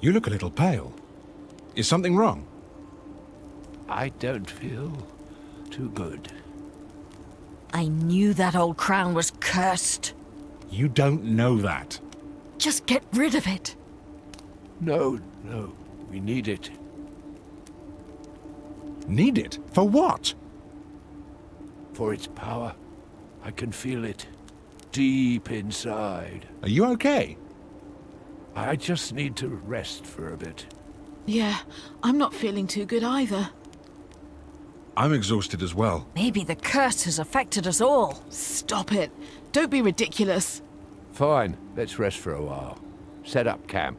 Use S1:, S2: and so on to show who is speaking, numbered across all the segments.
S1: You look a little pale. Is something wrong?
S2: I don't feel too good.
S3: I knew that old crown was cursed.
S1: You don't know that.
S3: Just get rid of it.
S2: No, we need it.
S1: Need it? For what?
S2: For its power. I can feel it. Deep inside.
S1: Are you okay?
S2: I just need to rest for a bit.
S4: Yeah, I'm not feeling too good either.
S1: I'm exhausted as well.
S3: Maybe the curse has affected us all.
S4: Stop it. Don't be ridiculous.
S2: Fine, let's rest for a while. Set up camp.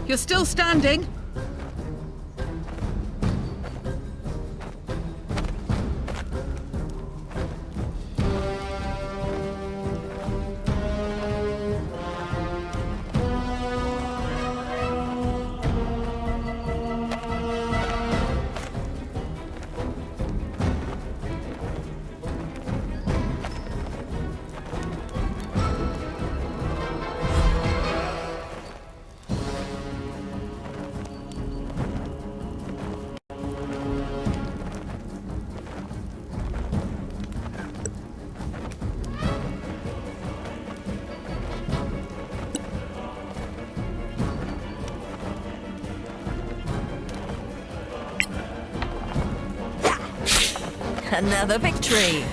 S4: You're still standing?
S3: Another victory.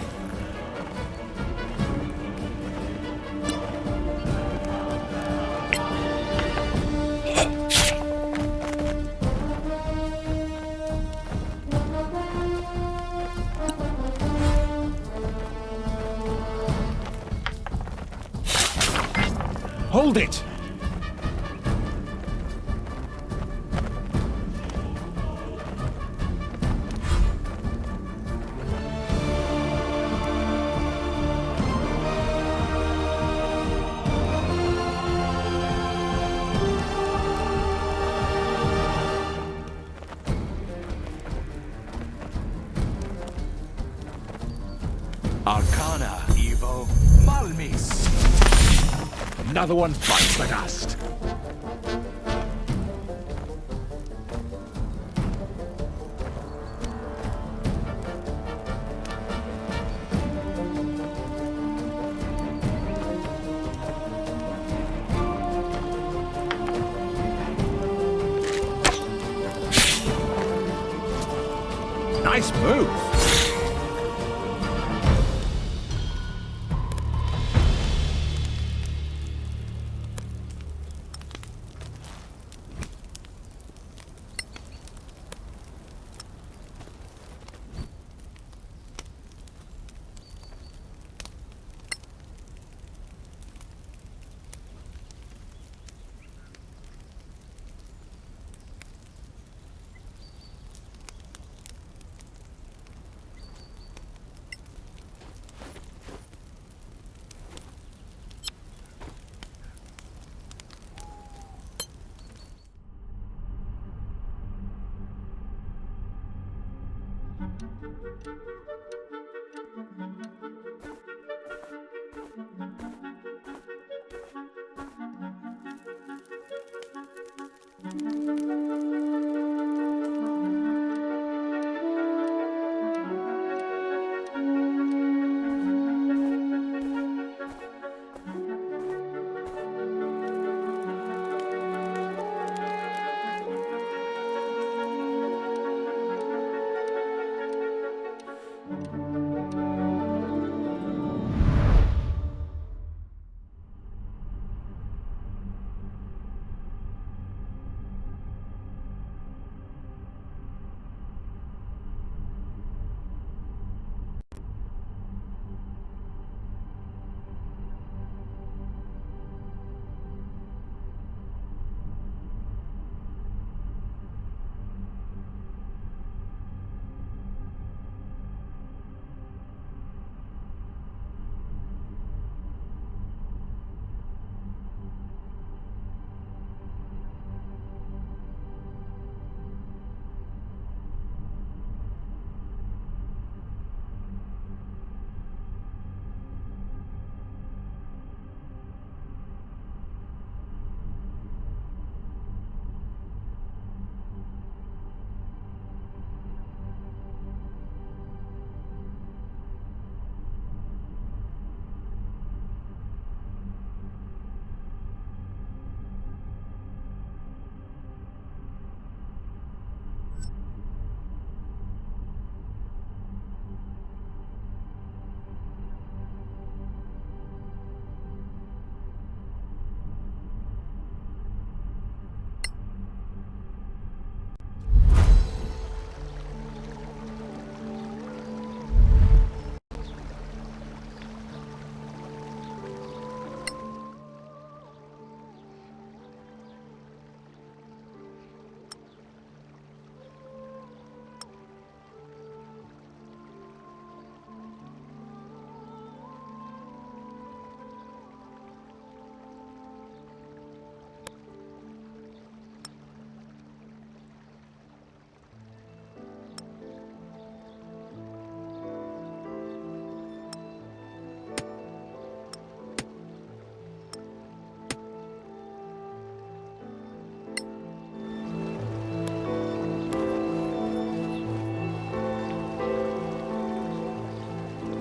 S1: Hold it!
S5: Arcana, Evo, Malmis. Another one bites the dust.
S1: Nice move!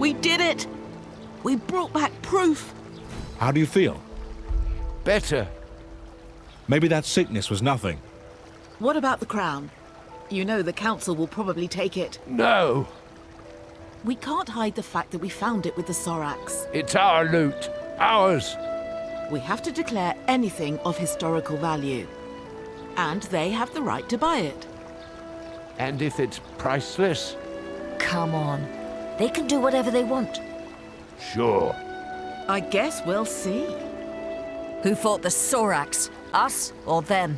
S4: We did it! We brought back proof!
S1: How do you feel?
S2: Better.
S1: Maybe that sickness was nothing.
S4: What about the crown? You know the council will probably take it.
S2: No,
S4: We can't hide the fact that we found it with the Sorax.
S2: it's our loot. Ours.
S4: We have to declare anything of historical value. And they have the right to buy it.
S2: And if it's priceless?
S3: Come on. They can do whatever they want.
S2: Sure.
S4: I guess we'll see.
S3: Who fought the Sorax? Us or them?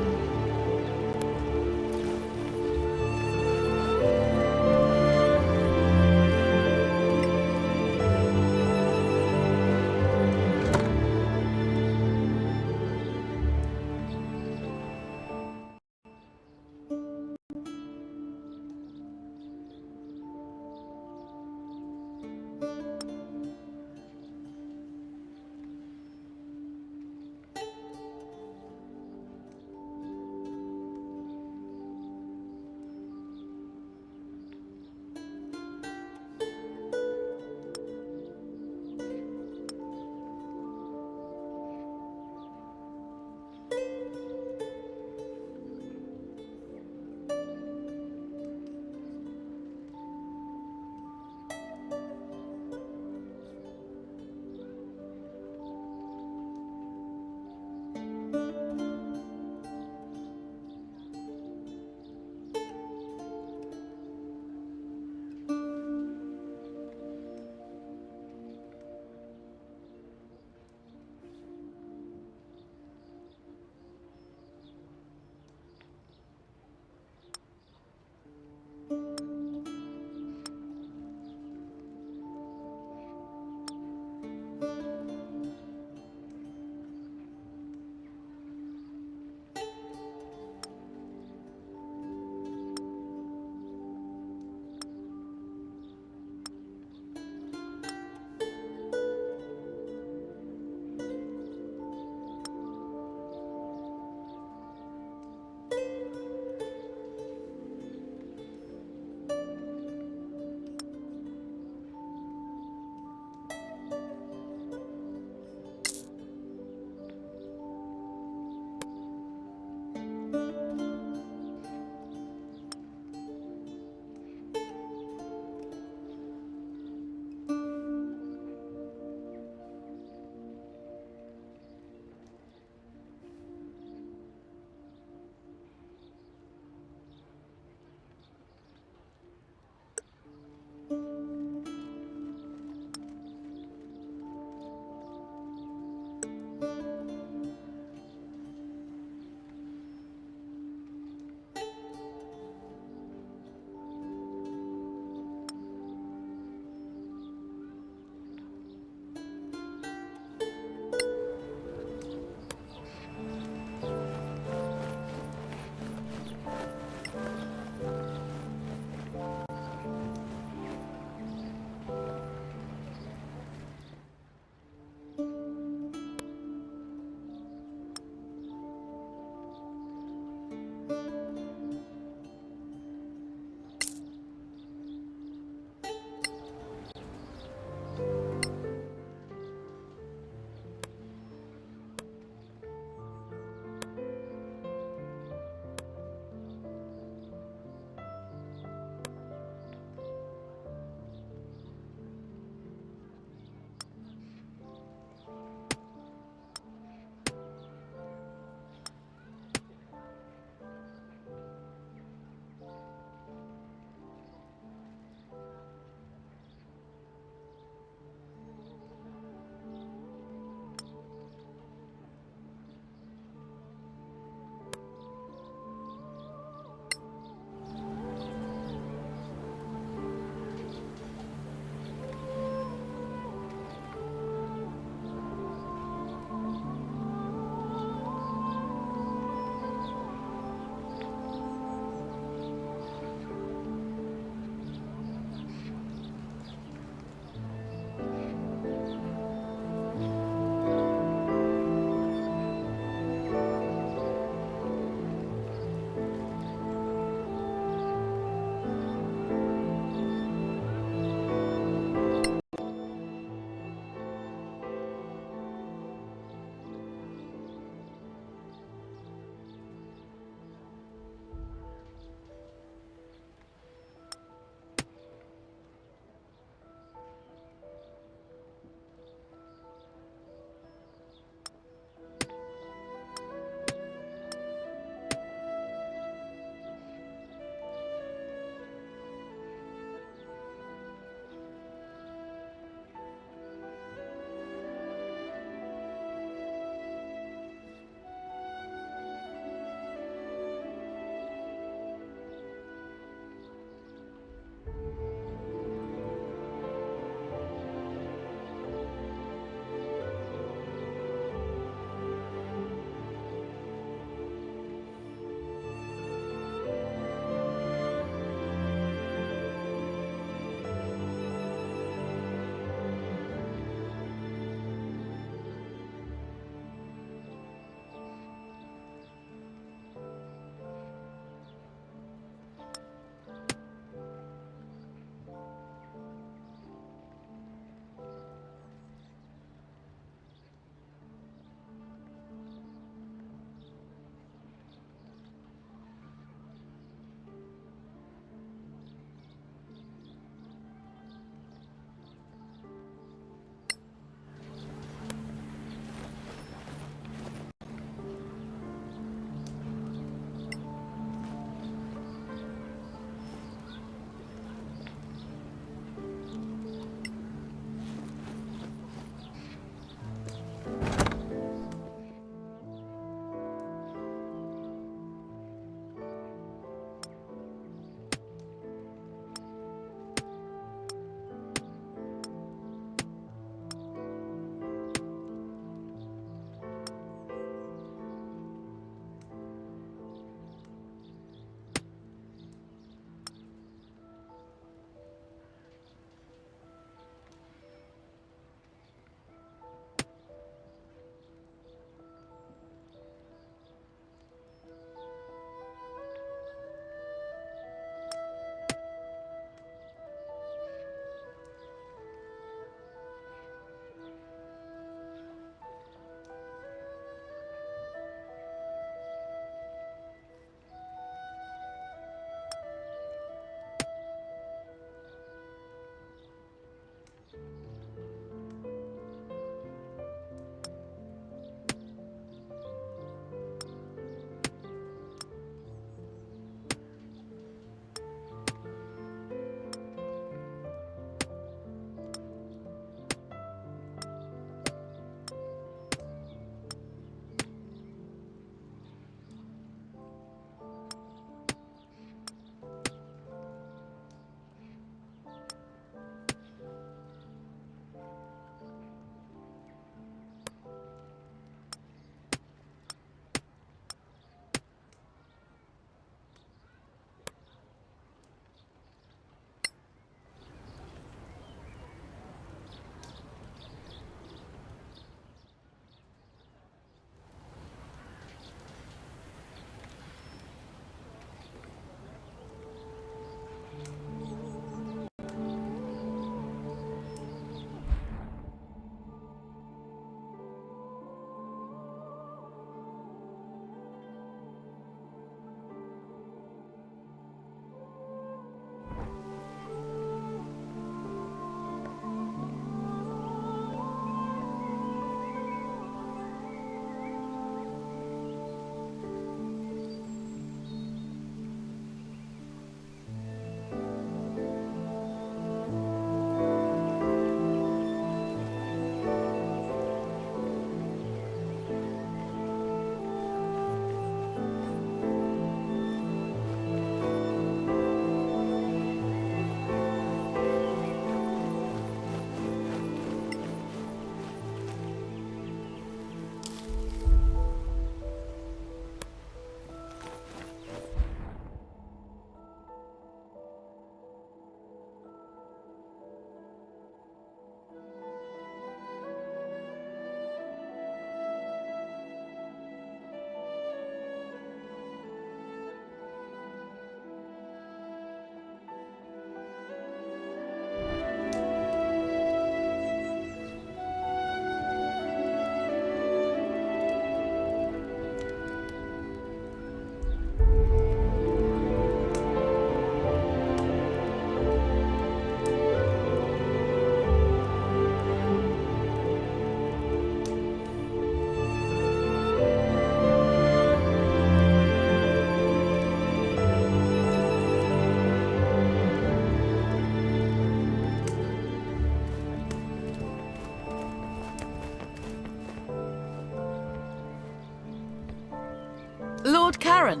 S4: Karen.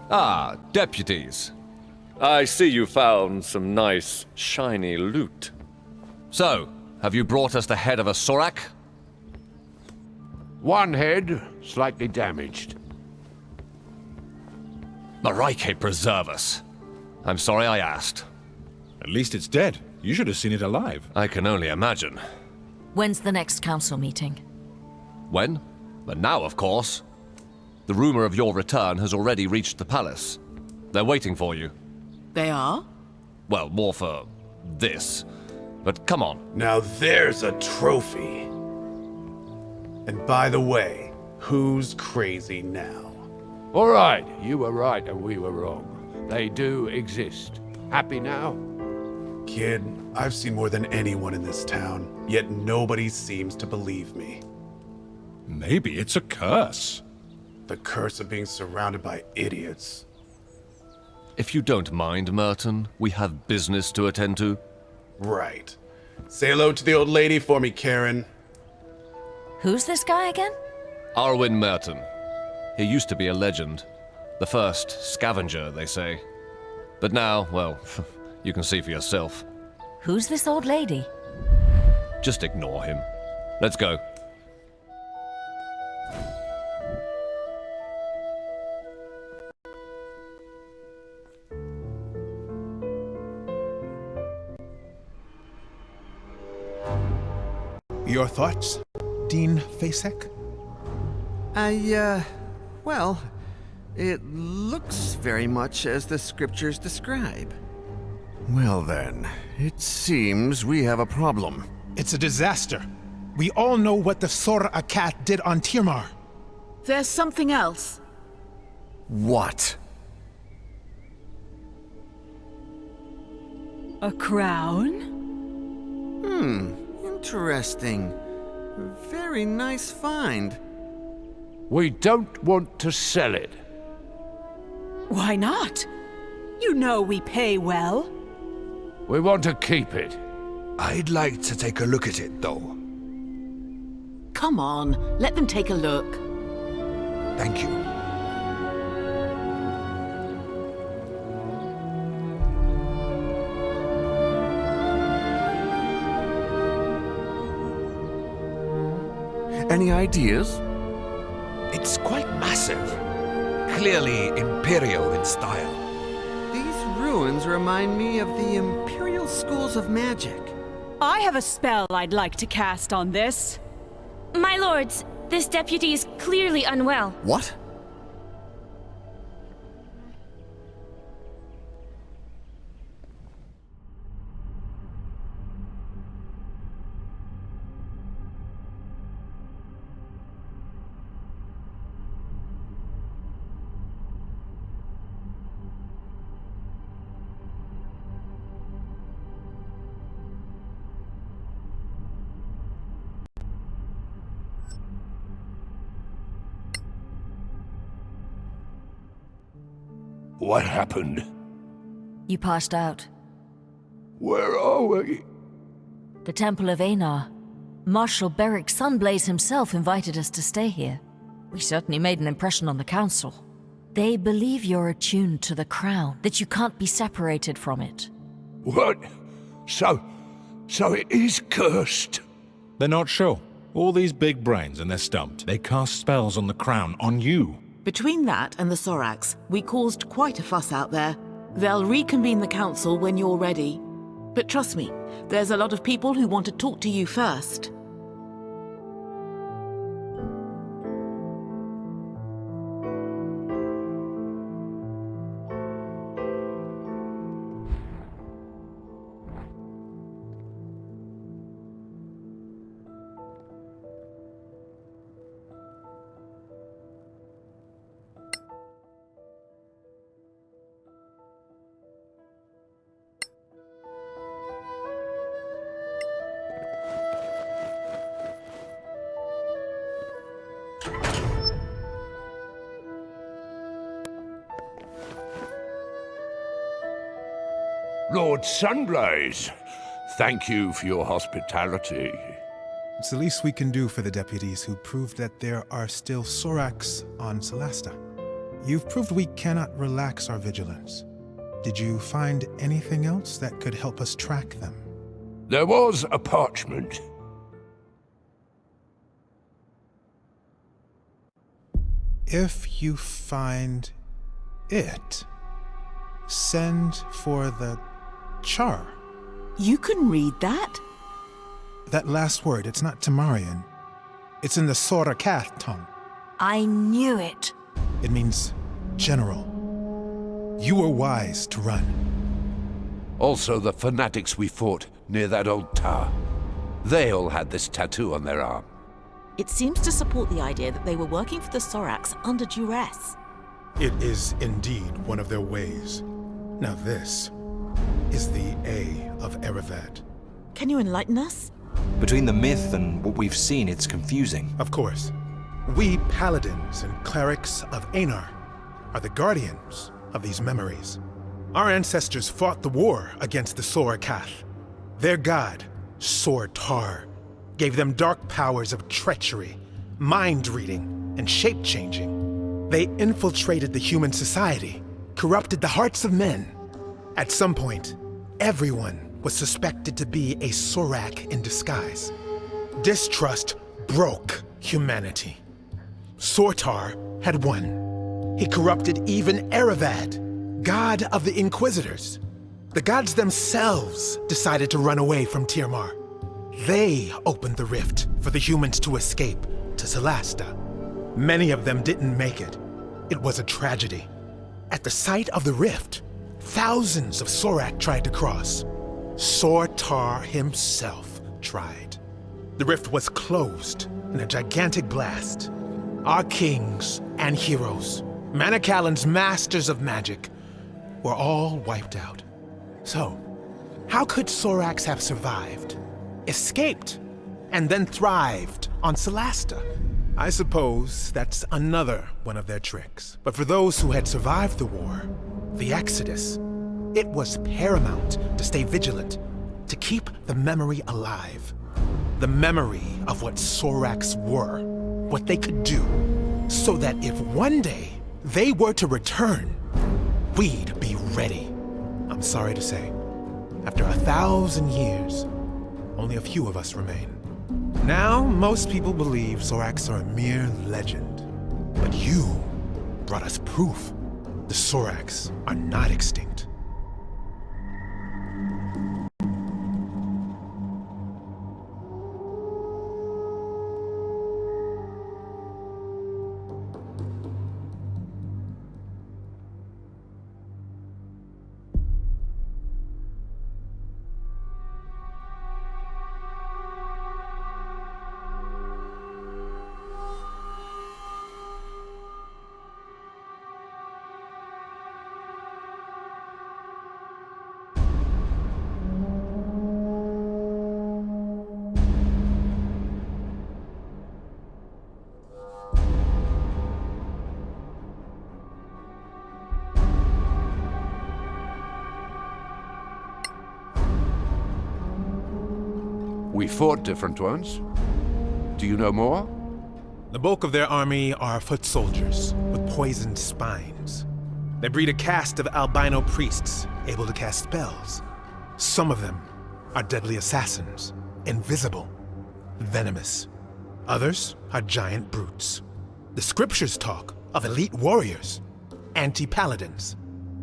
S6: Ah, deputies.
S7: I see you found some nice, shiny loot.
S6: So, have you brought us the head of a Sorak?
S2: One head, slightly damaged.
S6: Marike preserve us. I'm sorry I asked.
S1: At least it's dead. You should have seen it alive.
S6: I can only imagine.
S3: When's the next council meeting?
S6: When? But now, of course. The rumor of your return has already reached the palace. They're waiting for you.
S4: They are?
S6: Well, more for this. But come on.
S8: Now there's a trophy. And by the way, who's crazy now?
S2: All right, you were right and we were wrong. They do exist. Happy now?
S8: Kid, I've seen more than anyone in this town, yet nobody seems to believe me.
S1: Maybe it's a curse.
S8: The curse of being surrounded by idiots.
S6: If you don't mind, Merton, we have business to attend to.
S8: Right. Say hello to the old lady for me, Karen.
S3: Who's this guy again?
S6: Arwin Merton. He used to be a legend. The first scavenger, they say. But now, well, you can see for yourself.
S3: Who's this old lady?
S6: Just ignore him. Let's go.
S9: Your thoughts, Dean Fasek?
S10: Well, it looks very much as the scriptures describe. Well then, it seems we have a problem.
S9: It's a disaster. We all know what the Sor Akat did on Tirmar.
S4: There's something else.
S10: What?
S11: A crown?
S10: Interesting. Very nice find.
S2: We don't want to sell it.
S11: Why not? You know we pay well.
S2: We want to keep it.
S5: I'd like to take a look at it, though.
S4: Come on, let them take a look.
S5: Thank you.
S10: Any ideas?
S5: It's quite massive. Clearly imperial in style.
S10: These ruins remind me of the Imperial Schools of Magic.
S11: I have a spell I'd like to cast on this.
S12: My lords, this deputy is clearly unwell.
S10: What?
S5: What happened?
S3: You passed out.
S5: Where are we?
S3: The Temple of Einar. Marshal Beric Sunblaze himself invited us to stay here. We certainly made an impression on the council. They believe you're attuned to the crown, that you can't be separated from it.
S5: What? So it is cursed?
S1: They're not sure. All these big brains and they're stumped. They cast spells on the crown, on you.
S4: Between that and the Soraks, we caused quite a fuss out there. They'll reconvene the council when you're ready. But trust me, there's a lot of people who want to talk to you first.
S5: Lord Sunblaze, thank you for your hospitality.
S9: It's the least we can do for the deputies who proved that there are still Soracs on Solasta. You've proved we cannot relax our vigilance. Did you find anything else that could help us track them?
S5: There was a parchment.
S9: If you find it, send for the char.
S4: You can read that?
S9: That last word, it's not Tamarian. It's in the Sorakath tongue.
S3: I knew it.
S9: It means general. You were wise to run.
S5: Also the fanatics we fought near that old tower. They all had this tattoo on their arm.
S4: It seems to support the idea that they were working for the Soracs under duress.
S9: It is indeed one of their ways. Now this is the A of Erevad.
S4: Can you enlighten us?
S13: Between the myth and what we've seen, it's confusing.
S9: Of course. We paladins and clerics of Einar are the guardians of these memories. Our ancestors fought the war against the Sorakath. Their god, Sortar, gave them dark powers of treachery, mind-reading, and shape-changing. They infiltrated the human society, corrupted the hearts of men. At some point, everyone was suspected to be a Sorac in disguise. Distrust broke humanity. Sortar had won. He corrupted even Erevad, god of the Inquisitors. The gods themselves decided to run away from Tirmar. They opened the rift for the humans to escape to Solasta. Many of them didn't make it. It was a tragedy. At the site of the rift, thousands of Sorac tried to cross. Sortar himself tried. The rift was closed in a gigantic blast. Our kings and heroes, Manicalan's masters of magic, were all wiped out. So, how could Soracs have survived, escaped, and then thrived on Solasta? I suppose that's another one of their tricks. But for those who had survived the war, the Exodus, it was paramount to stay vigilant, to keep the memory alive. The memory of what Soracs were, what they could do, so that if one day they were to return, we'd be ready. I'm sorry to say, after 1,000 years, only a few of us remain. Now, most people believe Soracs are a mere legend. But you brought us proof. The Soracs are not extinct.
S5: We fought different ones. Do you know more?
S9: The bulk of their army are foot soldiers with poisoned spines. They breed a caste of albino priests able to cast spells. Some of them are deadly assassins, invisible, venomous. Others are giant brutes. The scriptures talk of elite warriors, anti-paladins,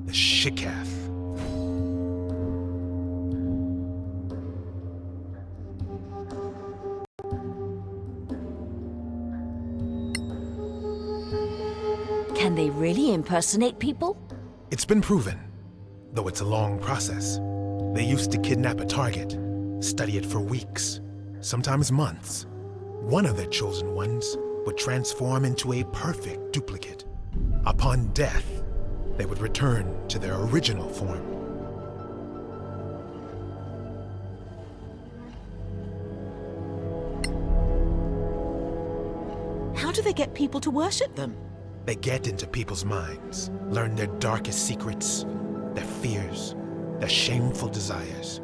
S9: the Shikath.
S3: Can they really impersonate people?
S9: It's been proven, though it's a long process. They used to kidnap a target, study it for weeks, sometimes months. One of their chosen ones would transform into a perfect duplicate. Upon death, they would return to their original form.
S4: How do they get people to worship them?
S9: They get into people's minds, learn their darkest secrets, their fears, their shameful desires.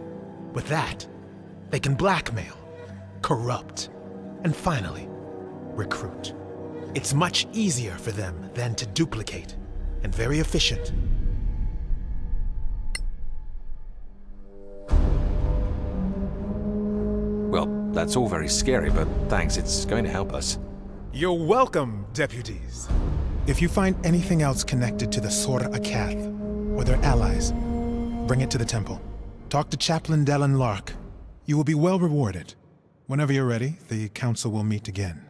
S9: With that, they can blackmail, corrupt, And finally, recruit. It's much easier for them than to duplicate, and very efficient.
S13: Well, that's all very scary, but thanks, it's going to help us.
S9: You're welcome, deputies. If you find anything else connected to the Sora Akath or their allies, bring it to the temple. Talk to Chaplain Dallin Lark. You will be well rewarded. Whenever you're ready, the council will meet again.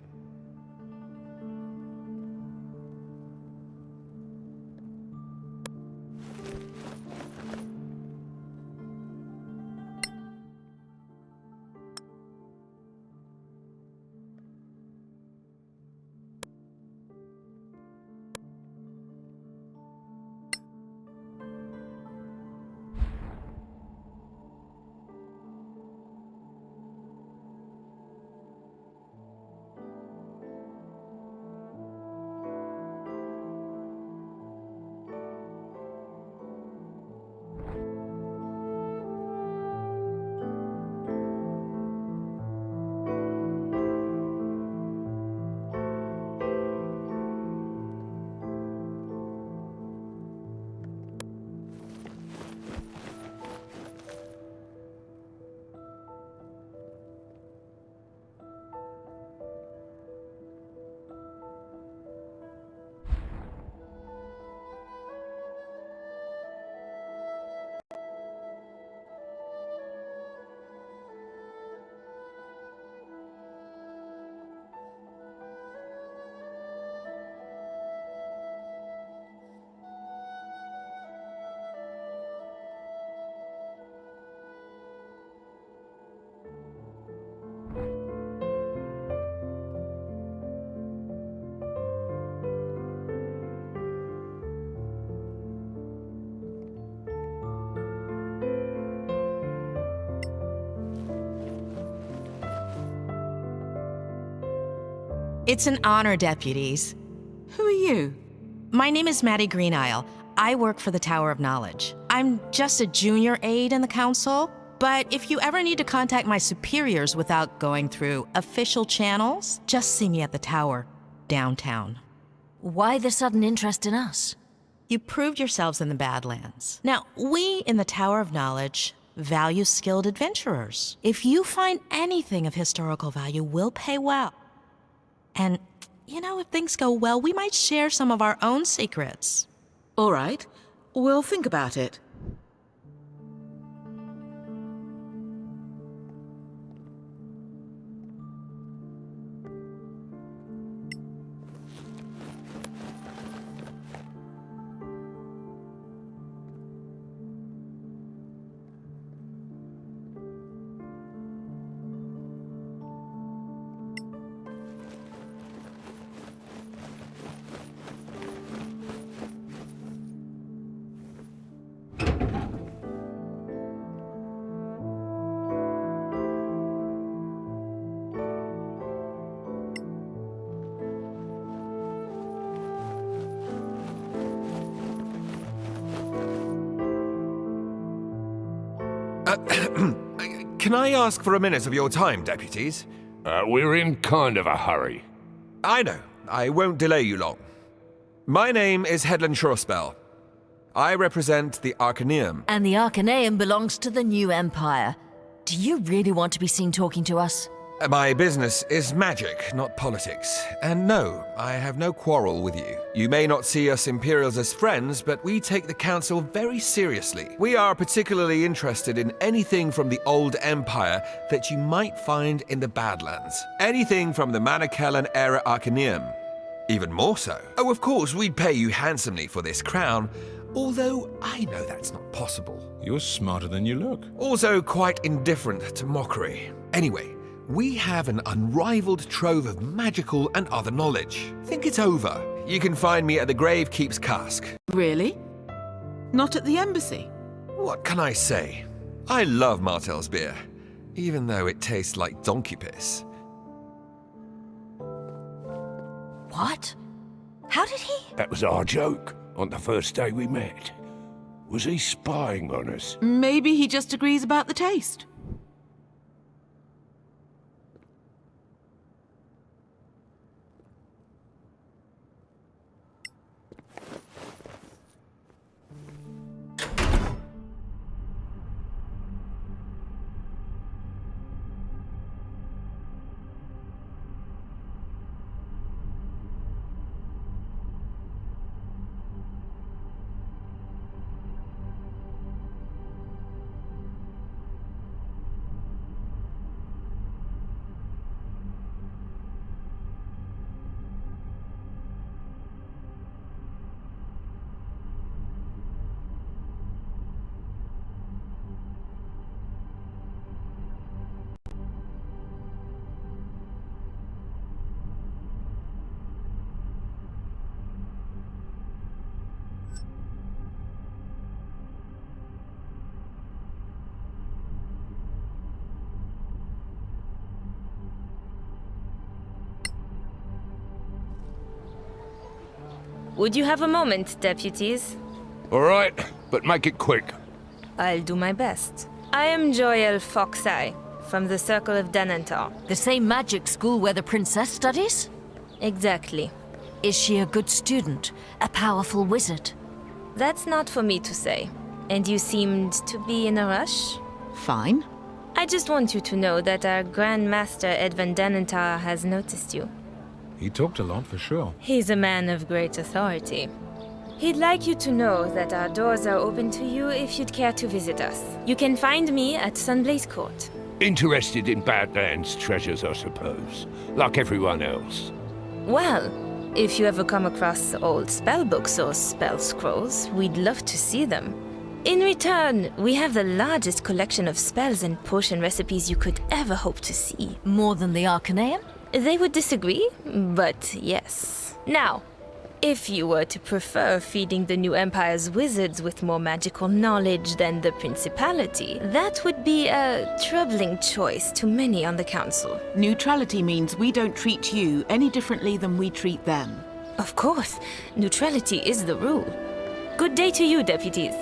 S14: It's an honor, deputies.
S4: Who are you?
S14: My name is Maddie Greenisle. I work for the Tower of Knowledge. I'm just a junior aide in the council, but if you ever need to contact my superiors without going through official channels, just see me at the tower, downtown.
S3: Why the sudden interest in us?
S14: You proved yourselves in the Badlands. Now, we in the Tower of Knowledge value skilled adventurers. If you find anything of historical value, we'll pay well. And, you know, if things go well, we might share some of our own secrets.
S4: All right. We'll think about it.
S15: Can I ask for a minute of your time, deputies?
S2: We're in kind of a hurry.
S15: I know. I won't delay you long. My name is Headland Shorespell. I represent the Arcaneum.
S3: And the Arcaneum belongs to the New Empire. Do you really want to be seen talking to us?
S15: My business is magic, not politics. And no, I have no quarrel with you. You may not see us Imperials as friends, but we take the Council very seriously. We are particularly interested in anything from the Old Empire that you might find in the Badlands. Anything from the Manicellan era Arcaneum. Even more so. Oh, of course, we'd pay you handsomely for this crown, although I know that's not possible.
S1: You're smarter than you look.
S15: Also quite indifferent to mockery. Anyway, we have an unrivaled trove of magical and other knowledge. Think it's over. You can find me at the Gravekeep's Cask.
S4: Really? Not at the embassy?
S15: What can I say? I love Martel's beer, even though it tastes like donkey piss.
S3: What? How did he?
S2: That was our joke on the first day we met. Was he spying on us?
S4: Maybe he just agrees about the taste.
S12: Would you have a moment, deputies?
S5: All right, but make it quick.
S12: I'll do my best. I am Joel Foxeye, from the Circle of Denantar.
S3: The same magic school where the princess studies?
S12: Exactly.
S3: Is she a good student? A powerful wizard?
S12: That's not for me to say. And you seemed to be in a rush?
S4: Fine.
S12: I just want you to know that our Grand Master Edvin Denantar has noticed you.
S1: He talked a lot, for sure.
S12: He's a man of great authority. He'd like you to know that our doors are open to you if you'd care to visit us. You can find me at Sunblaze Court.
S2: Interested in Badlands treasures, I suppose, like everyone else.
S12: Well, if you ever come across old spellbooks or spell scrolls, we'd love to see them. In return, we have the largest collection of spells and potion recipes you could ever hope to see.
S3: More than the Arcaneum?
S12: They would disagree, but yes. Now, if you were to prefer feeding the new Empire's wizards with more magical knowledge than the Principality, that would be a troubling choice to many on the Council.
S4: Neutrality means we don't treat you any differently than we treat them.
S12: Of course, neutrality is the rule. Good day to you, deputies.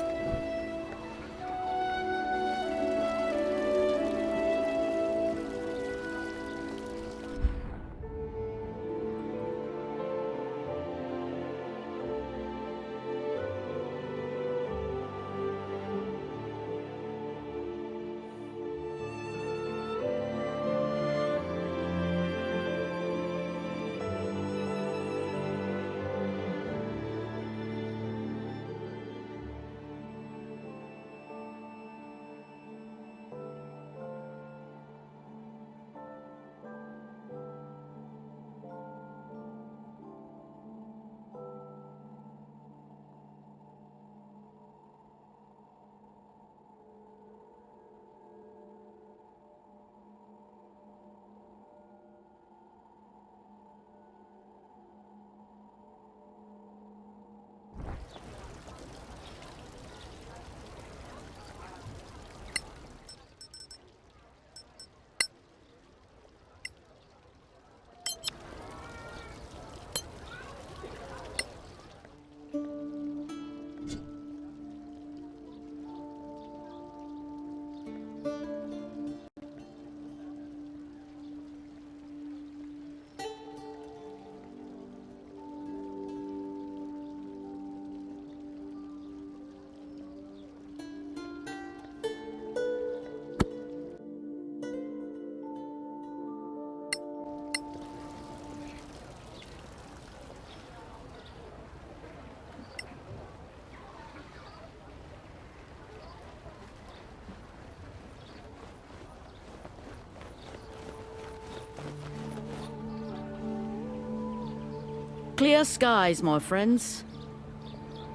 S16: Clear skies, my friends.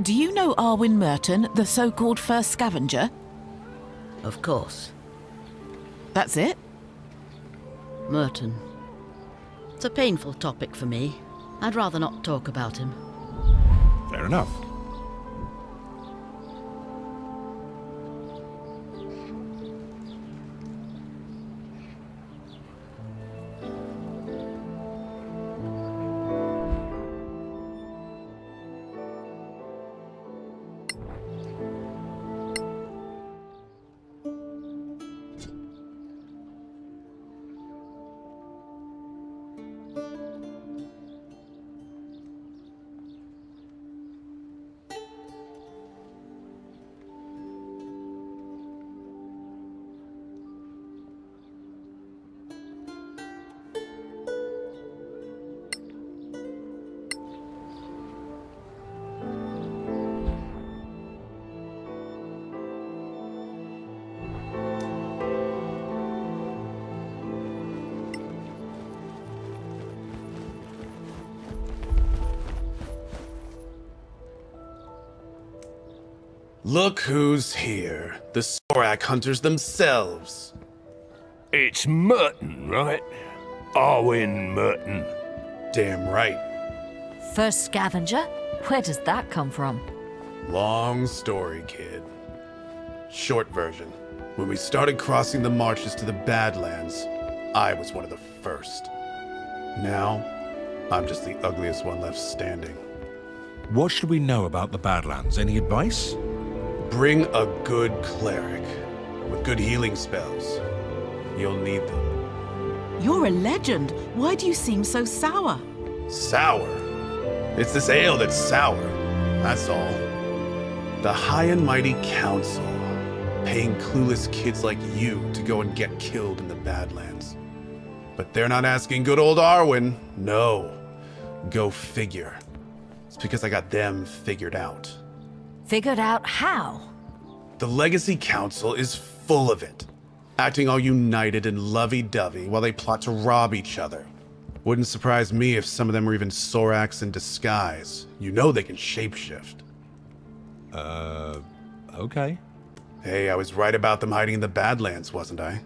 S4: Do you know Arwin Merton, the so-called first scavenger?
S16: Of course.
S4: That's it?
S16: Merton. It's a painful topic for me. I'd rather not talk about him.
S1: Fair enough.
S8: Look who's here. The Sorak hunters themselves.
S2: It's Merton, right? Arwin Merton.
S8: Damn right.
S3: First scavenger? Where does that come from?
S8: Long story, kid. Short version. When we started crossing the marches to the Badlands, I was one of the first. Now, I'm just the ugliest one left standing.
S1: What should we know about the Badlands? Any advice?
S8: Bring a good cleric with good healing spells. You'll need them.
S4: You're a legend. Why do you seem so sour?
S8: Sour? It's this ale that's sour. That's all. The High and Mighty Council, paying clueless kids like you to go and get killed in the Badlands. But they're not asking good old Arwen. No. Go figure. It's because I got them figured out.
S3: Figured out how?
S8: The Legacy Council is full of it, acting all united and lovey-dovey while they plot to rob each other. Wouldn't surprise me if some of them were even Sorax in disguise. You know they can shapeshift.
S1: Okay.
S8: Hey, I was right about them hiding in the Badlands, wasn't I?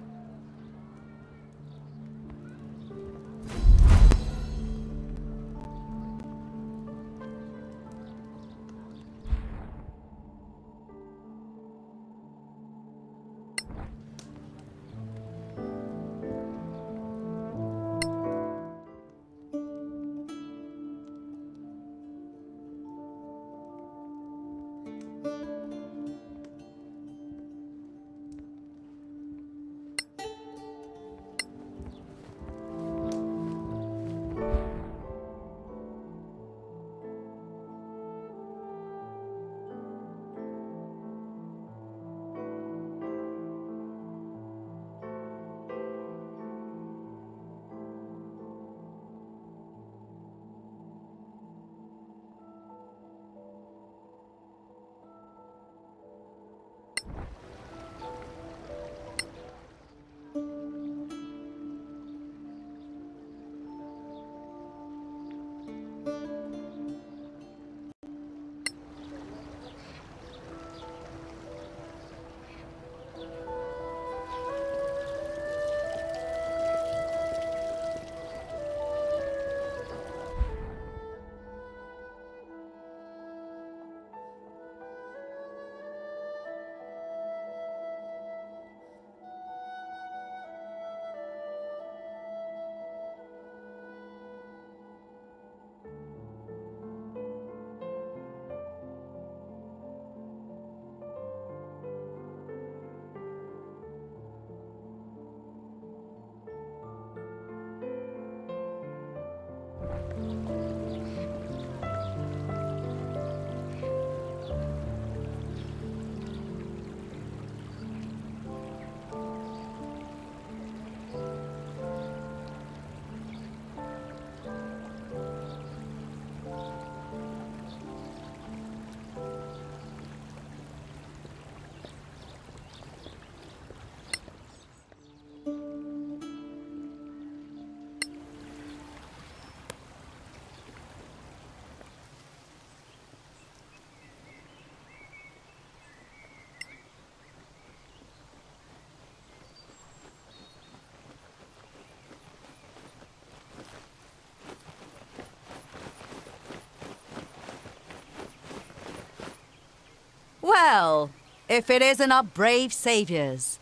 S17: Well, if it isn't our brave saviors.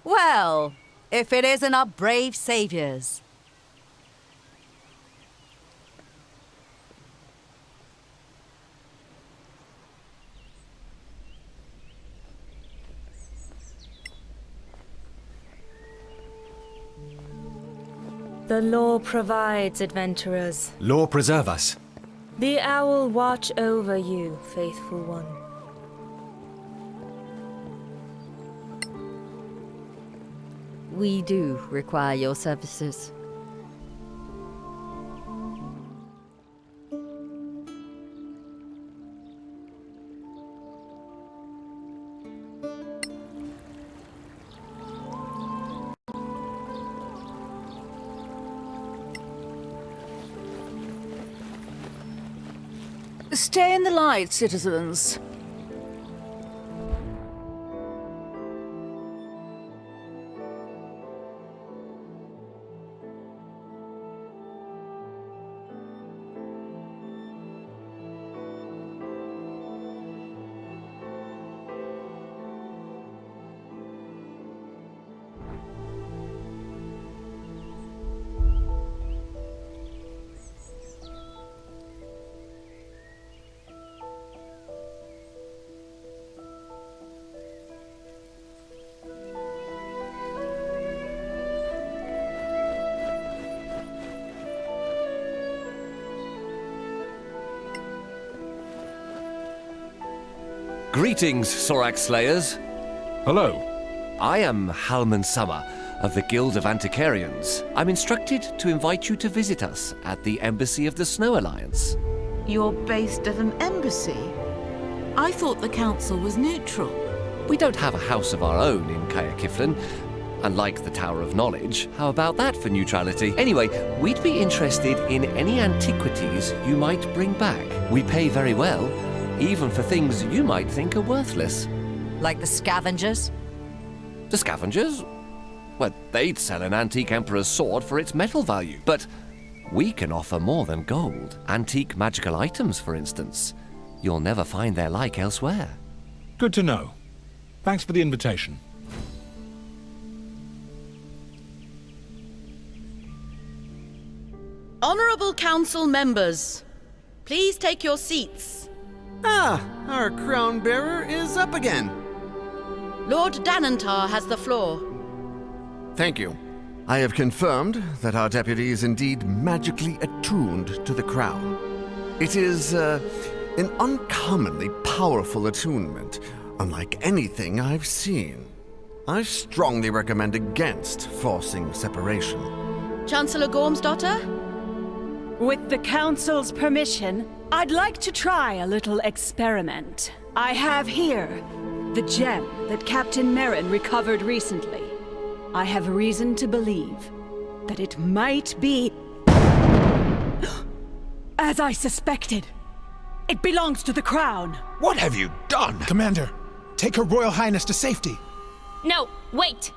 S17: Well, if it isn't our brave saviors.
S12: The law provides, adventurers.
S13: Law preserve us.
S12: The owl watch over you, faithful one.
S18: We do require your services.
S11: Stay in the light, citizens.
S6: Greetings, Sorak Slayers.
S1: Hello.
S6: I am Halman Summer of the Guild of Antiquarians. I'm instructed to invite you to visit us at the Embassy of the Snow Alliance.
S4: You're based at an embassy? I thought the council was neutral.
S6: We don't have a house of our own in Kaya Kiflin, unlike the Tower of Knowledge. How about that for neutrality? Anyway, we'd be interested in any antiquities you might bring back. We pay very well, even for things you might think are worthless.
S3: Like the scavengers?
S6: The scavengers? Well, they'd sell an antique emperor's sword for its metal value, but we can offer more than gold. Antique magical items, for instance. You'll never find their like elsewhere.
S1: Good to know. Thanks for the invitation.
S16: Honorable council members, please take your seats.
S10: Ah, our crown bearer is up again.
S16: Lord Danantar has the floor.
S10: Thank you. I have confirmed that our deputy is indeed magically attuned to the crown. It is an uncommonly powerful attunement, unlike anything I've seen. I strongly recommend against forcing separation.
S16: Chancellor Gormsdotter?
S11: With the council's permission, I'd like to try a little experiment. I have here the gem that Captain Merrin recovered recently. I have reason to believe that it might be... as I suspected. It belongs to the crown.
S9: What have you done? Commander, take Her Royal Highness to safety.
S12: No, wait!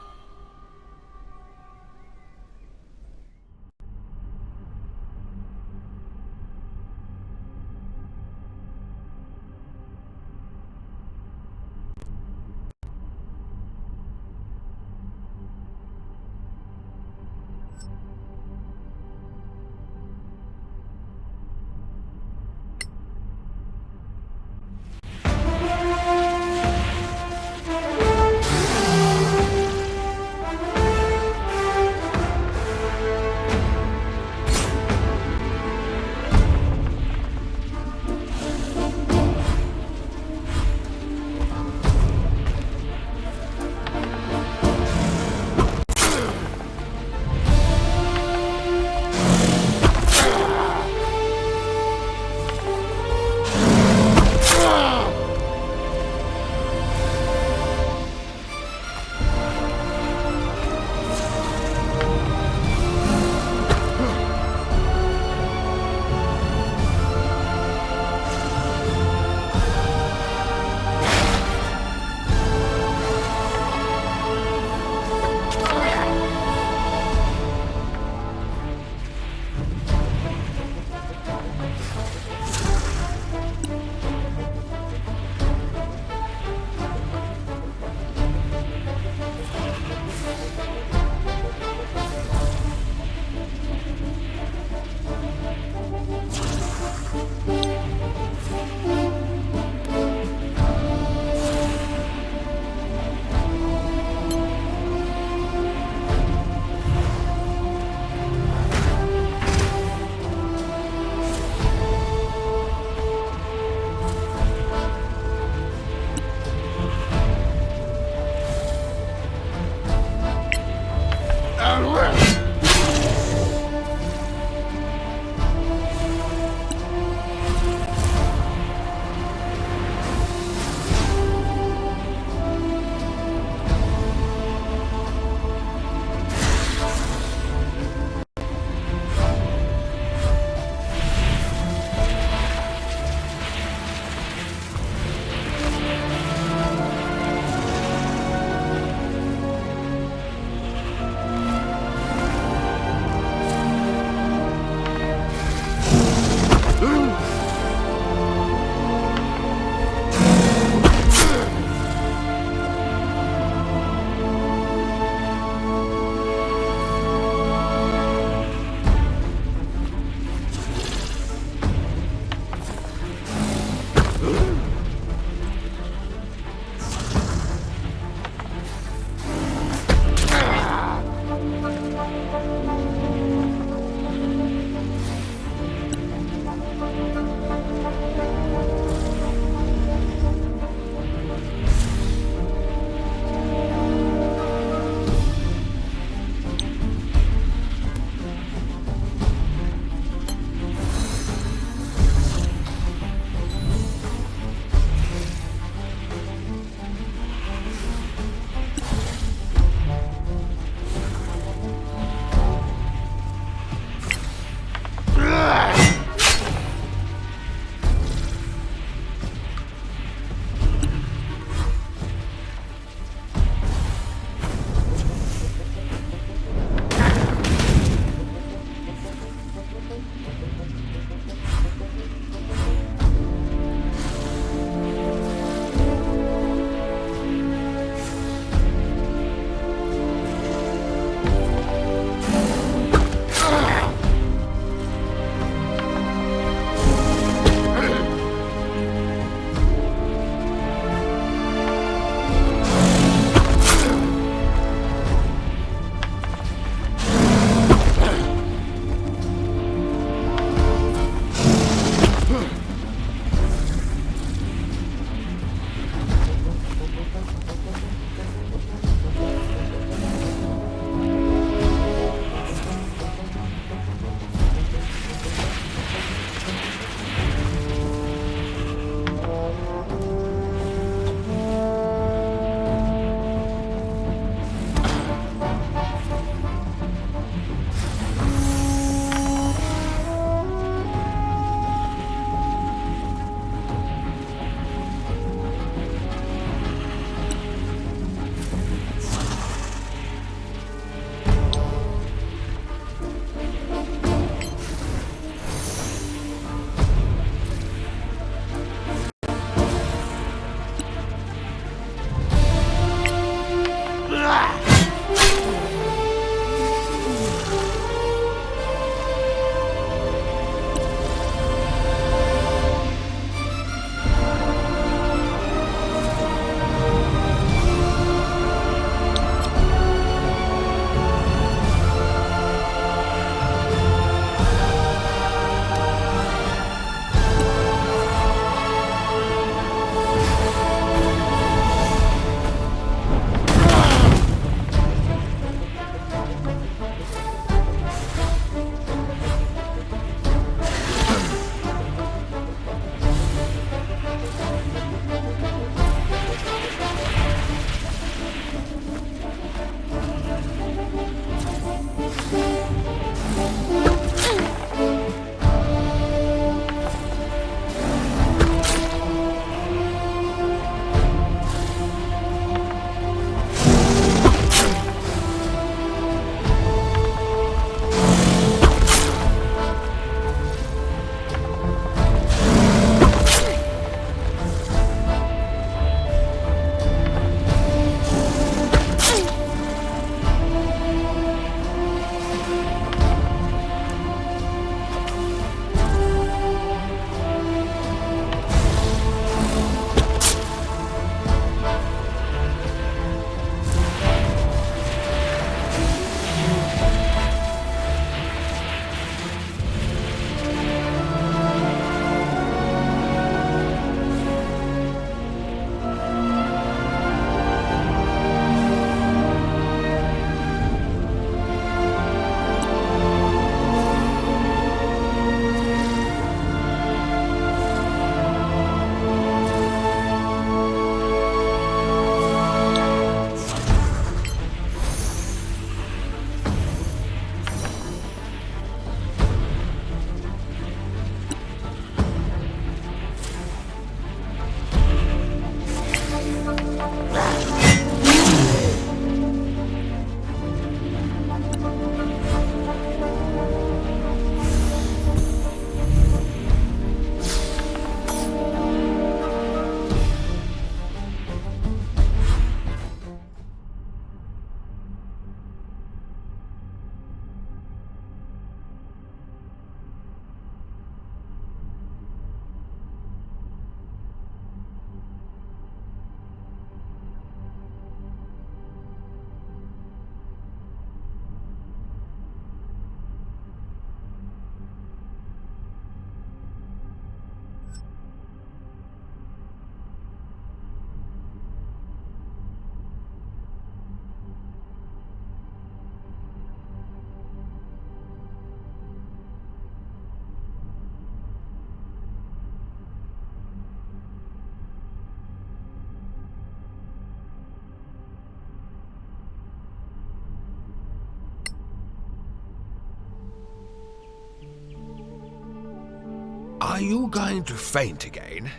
S15: Are you going to faint again?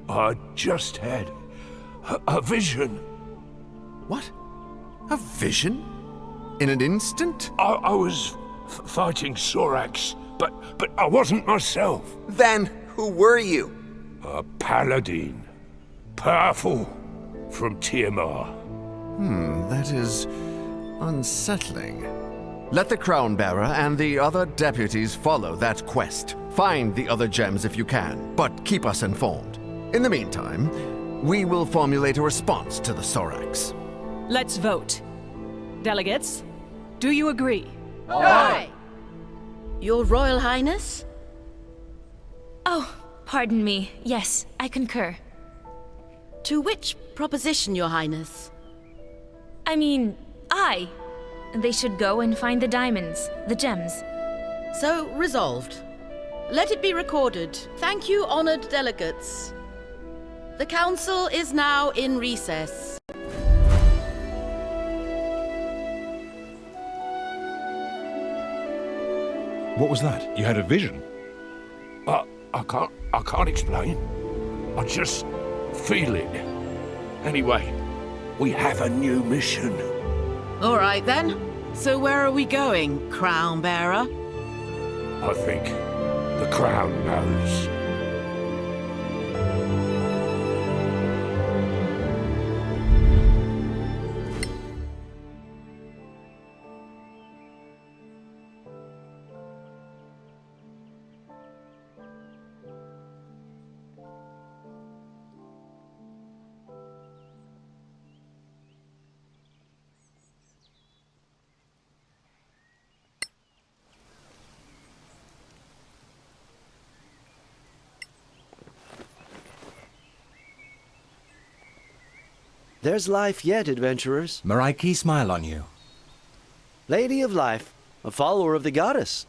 S2: I just had a vision.
S10: What? A vision? In an instant?
S2: I was fighting Sorax, but I wasn't myself.
S10: Then who were you?
S2: A paladin. Powerful. From Tiamat.
S10: That is unsettling. Let the Crown Bearer and the other deputies follow that quest. Find the other gems if you can, but keep us informed. In the meantime, we will formulate a response to the Sorax.
S11: Let's vote. Delegates, do you agree?
S16: Aye. Your Royal Highness?
S12: Oh, pardon me. Yes, I concur.
S16: To which proposition, Your Highness?
S12: I mean, they should go and find the diamonds, the gems.
S16: So resolved. Let it be recorded. Thank you, honored delegates. The council is now in recess.
S1: What was that? You had a vision?
S2: I can't explain. I just feel it. Anyway, we have a new mission.
S4: All right then. So where are we going, Crown Bearer?
S2: I think the Crown knows.
S19: There's life yet, adventurers.
S13: Maraiki, smile on you.
S19: Lady of Life, a follower of the goddess.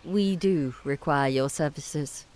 S18: We do require your services.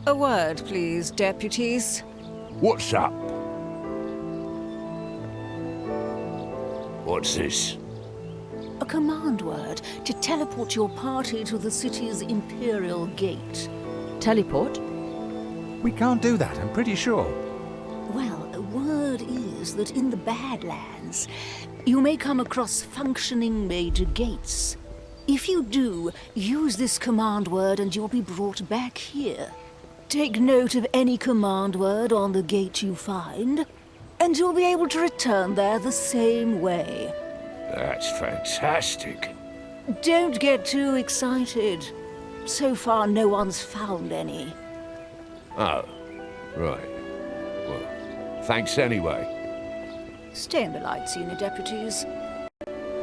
S11: A word, please, deputies.
S2: What's up? What's this?
S20: A command word to teleport your party to the city's Imperial Gate.
S3: Teleport?
S13: We can't do that, I'm pretty sure.
S20: Well, word is that in the Badlands, you may come across functioning major gates. If you do, use this command word and you'll be brought back here. Take note of any command word on the gate you find, and you'll be able to return there the same way.
S2: That's fantastic.
S20: Don't get too excited. So far, no one's found any.
S2: Oh, right. Well, thanks anyway.
S20: Stay in the light, senior deputies.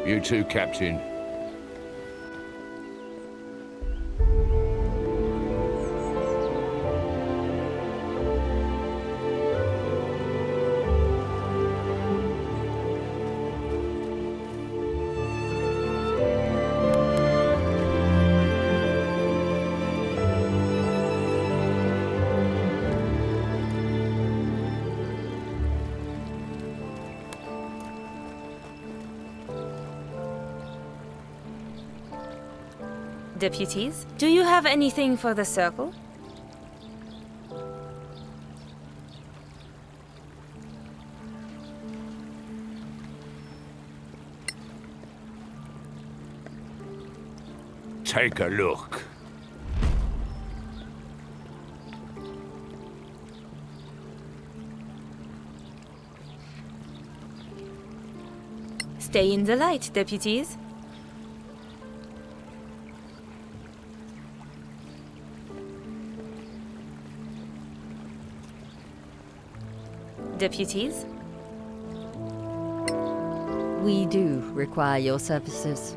S2: You too, Captain.
S12: Deputies, do you have anything for the circle?
S2: Take a look.
S12: Stay in the light, deputies. Deputies?
S18: We do require your services.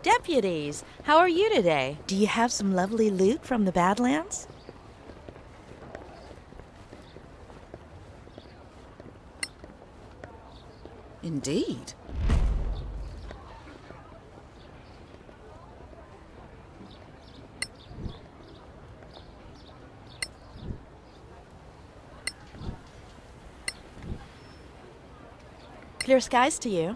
S14: Deputies, how are you today? Do you have some lovely loot from the Badlands?
S4: Indeed.
S21: Clear skies to you.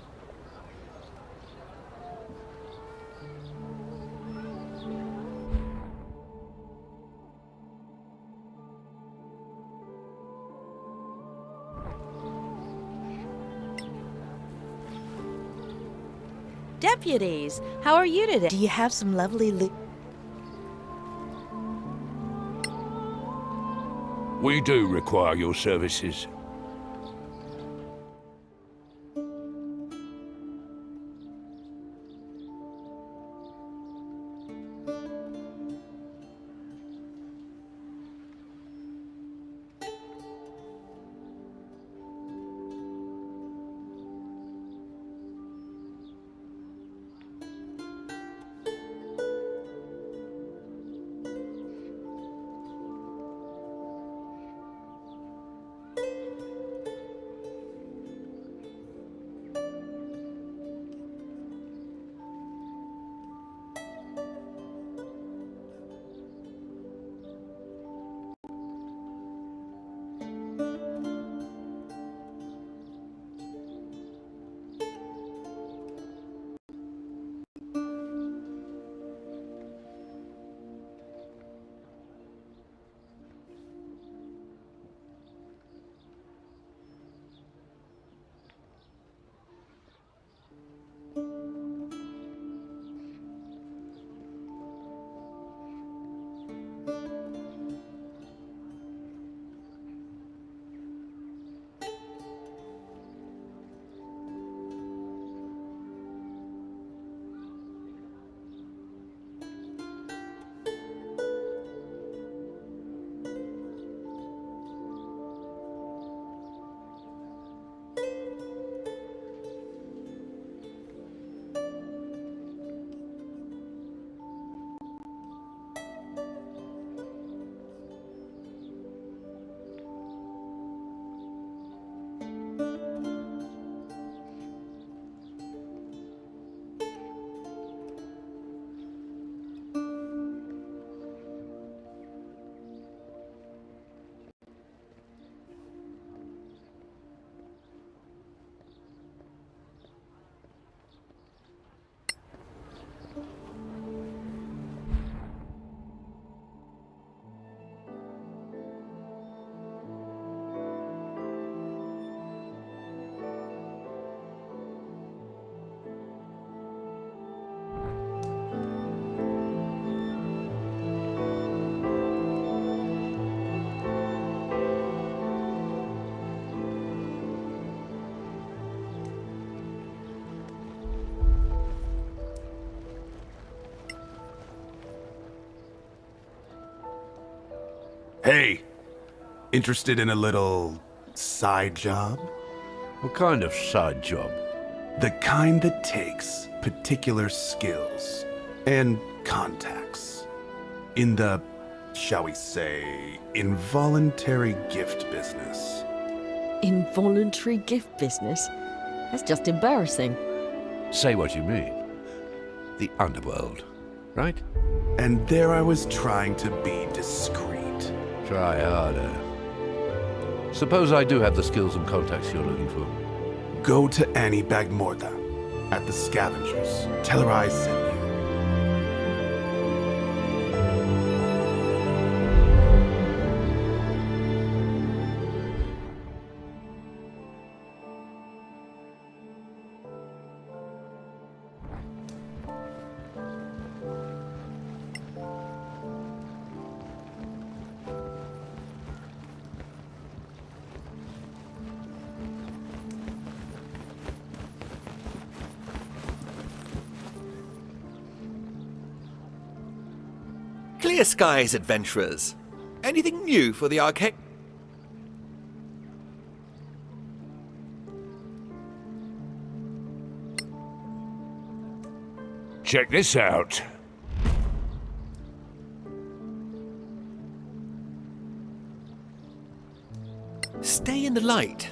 S21: Deputies, how are you today? Do you have some lovely loot?
S2: We do require your services.
S8: Hey, interested in a little side job?
S2: What kind of side job?
S8: The kind that takes particular skills and contacts in the, shall we say, involuntary gift business.
S18: Involuntary gift business? That's just embarrassing.
S5: Say what you mean. The underworld, right?
S8: And there I was trying to be discreet.
S5: Try harder. Suppose I do have the skills and contacts you're looking for.
S8: Go to Annie Bagmorta at the Scavengers. Tell her I sent you.
S6: Clear skies, adventurers. Anything new for the arcade?
S2: Check this out.
S6: Stay in the light.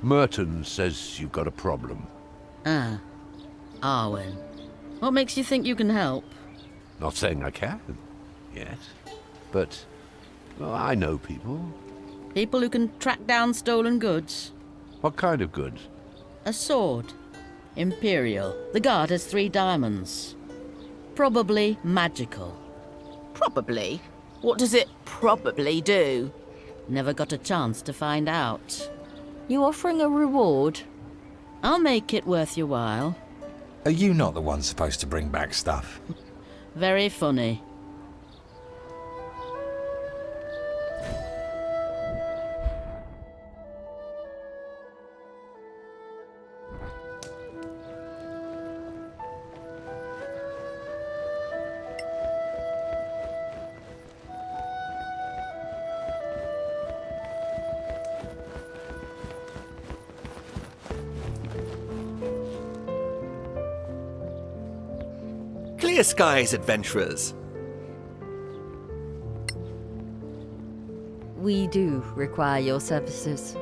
S5: Merton says you've got a problem.
S16: Ah, Arwen. What makes you think you can help?
S5: Not saying I can, yet. But, well, I know people.
S16: People who can track down stolen goods?
S5: What kind of goods?
S16: A sword. Imperial. The guard has 3 diamonds. Probably magical.
S4: Probably? What does it probably do?
S16: Never got a chance to find out.
S18: You offering a reward?
S16: I'll make it worth your while.
S13: Are you not the one supposed to bring back stuff?
S16: Very funny.
S6: Clear skies, adventurers.
S18: We do require your services.